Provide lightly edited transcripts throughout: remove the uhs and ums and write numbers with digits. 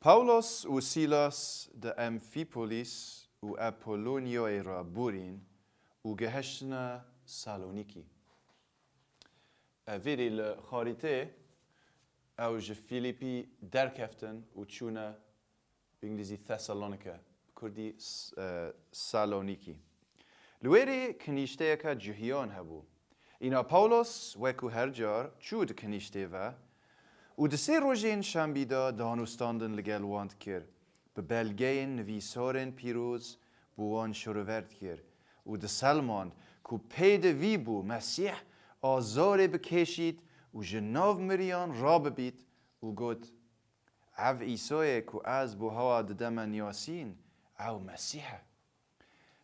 پاولوس و سیلاس د امفیپولیس و اپولونیای را بورین و گهشتن سالونیکی. ویری لخاریته او ج فیلیپی درکفتن و چونه بانگلیزی تسالونیکا کردی سالونیکی. لویری کنیشته که جهیان هبو. اینا پاولوس وکو هر جار چود کنیشته و دسه روژین شنبیدا دانستاندن لگل واند کرد. به بلگه نویسارن پیروز بوان شروورد کرد. و دسلمان که پید وی بو مسیح آزار بکشید و جناو مریان را ببید و گفت او ایسای که از بو هوا ددمن یاسین او مسیحه.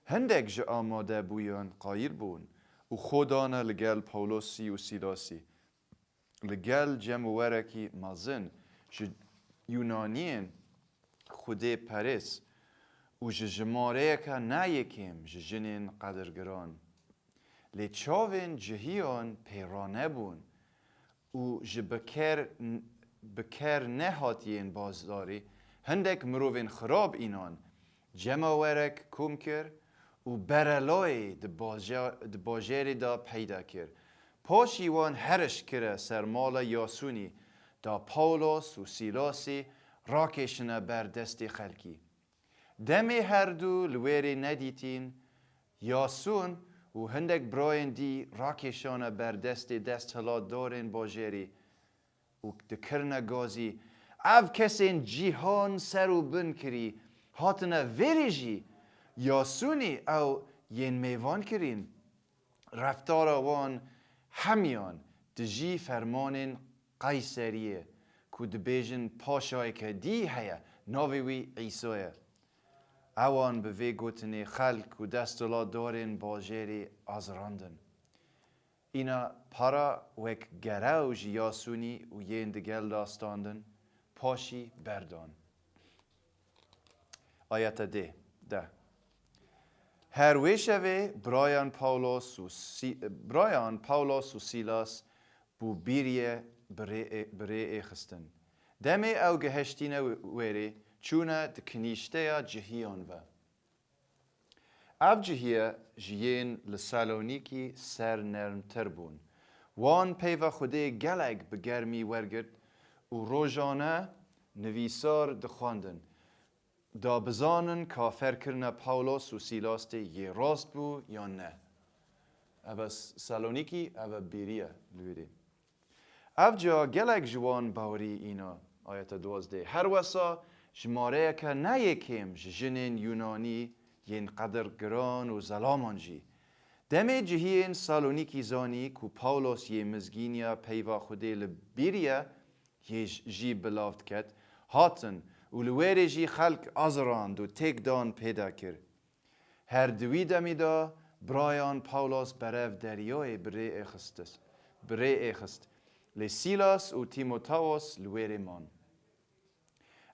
هندک جا آماده بویان قایر بون و خودانه لگل پاولوسی و سیلاسی. لگل جمع ورکی مازن یونانیین خوده پرس و جماره که نیکیم جنین قدرگران. لی چاوین جهیان پیرانه بون و بکر نهاتین بازداری هندک مروین خراب اینان جمع ورک کم کر و برلای د باجری دا پیدا کر. پاشیوان هرش کره سرمال یاسونی دا پاولوس و سیلاسی راکشنه بر دست خلکی. دمی هر دو لویری ندیتین یاسون و هندک براین دی راکشانه بر دست هلا دارین باجری و دکرنه گازی او کسین جیهان سر و بن کری هاتنه ویری جی یاسونی او ین میوان کرین رفتار وان همیان دجی فرمان قیصریه که دبیجن پاشای که دی هیا ناوی عیسایه اوان به وی گوتنی خلق و دستلا دارین باجری آزراندن. اینا پارا وک گراوج یاسونی و ین دگل داستاندن پاشی بردان. آیت ده هر ویشوی برایان پاولوس و سیلاس بو بیریه بره خستن. دمی او گهشتین ویری چونه دکنیشته جهیان و. او جهیه جیین لسالونیکی سر نرمتر بون. وان پیو خوده گلگ بگرمی ورگرد و روزانه نویسار دخواندن. دا بزانن کافر کرنه پاولوس و سیلاس یه راست بو یا نه. او سالونیکی او بیریه لویری. او جا گلگ جوان باوری اینا آیت 12. هر وسا جماره که نیکیم جنین یونانی ین قدر گران و زلامان جی. دمی جهین سالونیکی زانی که پاولوس یه مزگینیا پیوا خوده لبیریه یه جی بلافت کد هاتن و لویری جی خلق آزراند و تک دان پیدا کرد. هر دوی دمی دا برایان پاولوس برف دریای بره اخست. لی سیلاس و تیموتائوس لویری مان.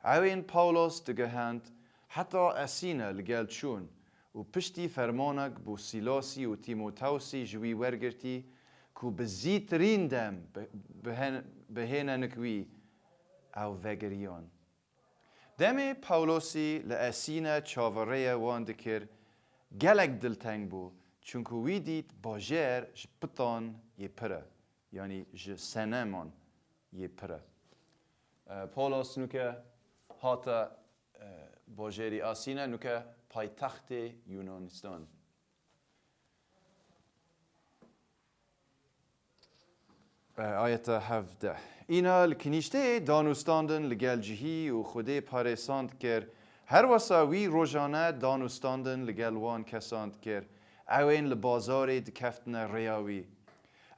اوین پاولوس دگهند حتی اسینه لگل چون و پشتی فرمانک بو سیلاسی و تیموتائوسی جوی ورگرتی که بزیت ریندم بهینه نکوی او وگریان. دمی پاولوسی لاسینه چاوره وان دکر گلک دلتنگ بو چونکه وی دید باجر جپتان یه پره یعنی سنمان یه پره. پاولوس نوکه هاتا باجری آسینه نوکه پایتخت یونانستان. آیت 17 اینا لکنیشته دانستاندن لگل جهی و خوده پارساند کرد هر وساوی روزانه دانستاندن لگل وان کساند کرد اوین لبازار دکفتن ریاوی.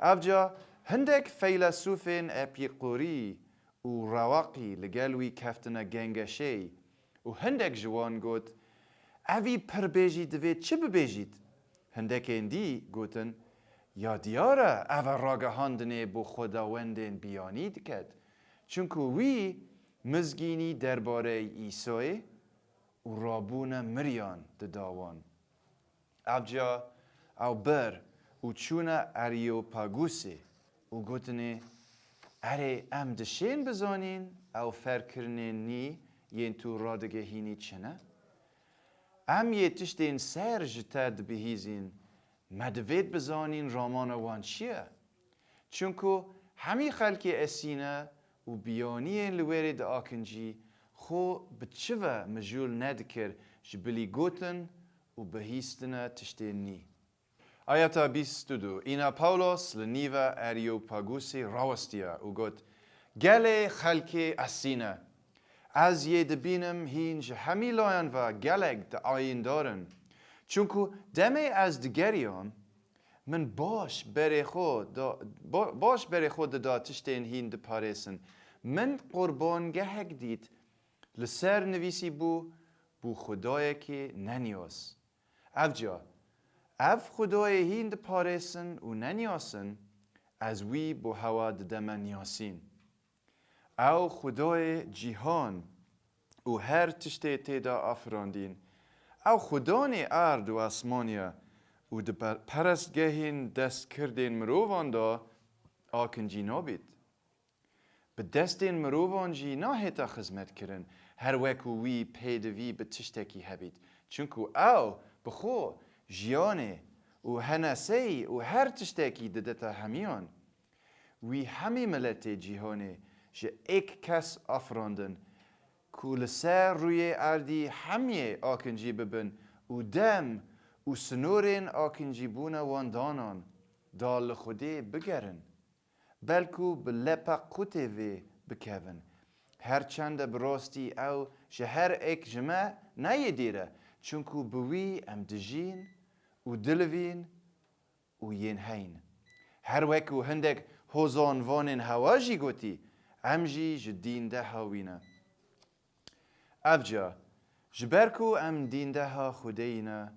اوجا هندک فیلسوفین اپیقوری و رواقی لگلوی کفتن گنگشه و هندک جوان گوت اوی پر بیجید دوید چه ببیجید؟ هندک اندی گوتن یا دیاره او راگهاندنه بو خداوندن بیانید کد چونکه وی مزگینی درباره ایسای و رابون مریان داوان. اوجا او بر و چونه اریوپاگوسی و گوتنه اره ام دشین بزانین او فرکرنه نی ین تو رادگه هینی چنه؟ ام یه تشتین سر جتا دبهیزین مدوید بزانین رامان وان چیه؟ چونکو همی خلکی اسینه و بیانی لوری دا آکنجی خو بچوه مجول ندکر جبلی گوتن و بهیستنه تشتین نی. آیتا 22 اینا پاولوس لنیوه اریوپاگوسی راوستیا و گوت گله خلکی اسینه از یه دبینم هینج همی لاین و گلگ دا آین دارن چونکو دمه از دگریان من باش بره خود دا تشتین هین دا پارسن من قربان گهک دید لسر نویسی بو خدای که ننیاس افجا اف خدای هین دا پارسن و ننیاسن از وی بو هوا دم نیاسین او خدای جیهان و هر تشته تیدا آفراندین او خدای ارد و اسمانیا و د پرستگهین دست کردین مروان دا آکنجی نابید به دستین مروان جی ناهتا خدمت کرن هر وکو وی پیدوی به تشتکی هبید چونکو او بخو جیانه و هنسی و هر تشتکی ددتا همیان وی همی ملت جیهانه جه ایک کس آفراندن که لسر روی اردی همیه آکنجی ببن و دم و سنورین آکنجی بونه واندانان دال خوده بگرن بلکو بلپا قوته وی بکون هرچند براستی او جه هر ایک جمع نیه دیره چونکو بوی ام دجین و دلوین و ین هین هر وکو هندک هوزان وانین هواجی گوتی امجی جدین ده هاوینه افجا جبرکو ام دین ده ها خودینه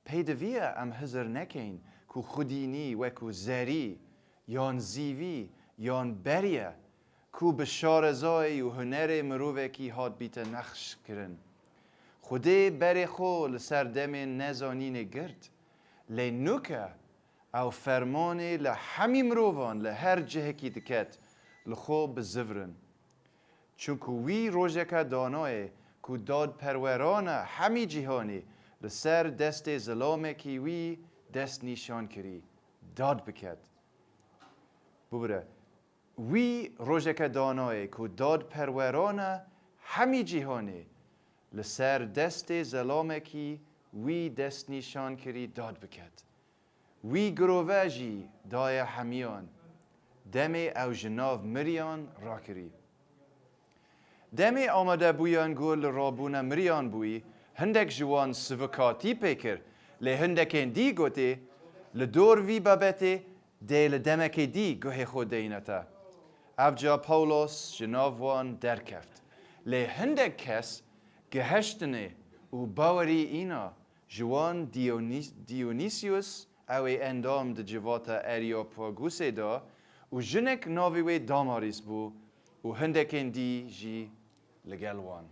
پیدویه ام هزر نکین کو خودینی وکو زری یان زیوی یان بریه کو بشارزای و هنر مروه کی هاد بیت نخش کرن خوده بری خو لسر دم نزانین گرد لی نوکه او فرمانه لحمی مروان لهر جه کی دکت لخو بزورن چونکو وی روژکا دانای کو داد پرورانه همی جهانی لسر دست ظلامه کی وی دست نشان کری داد بکد ببره وی روژکا دانای کو داد پرورانه همی جهانی لسر دست ظلامه کی وی دست نشان کری داد بکد وی گروواجی دای همیان دمی او جناو مریان را کری دمی آمده بویان گل رابونه مریان بوی هندک جوان سوکاتی پیکر لی هندکین دی گوته لدور وی بابته دیل دمک دی گوه خود دینتا افجا پاولوس جناوان درکفت لی هندک کس گهشتنه و باوری اینا جوان دیونیسیوس اوی اندام د جواتا اریوپاگوسه دا و جنک ناویوی داماریس بو و هندکین دی جی لگلوان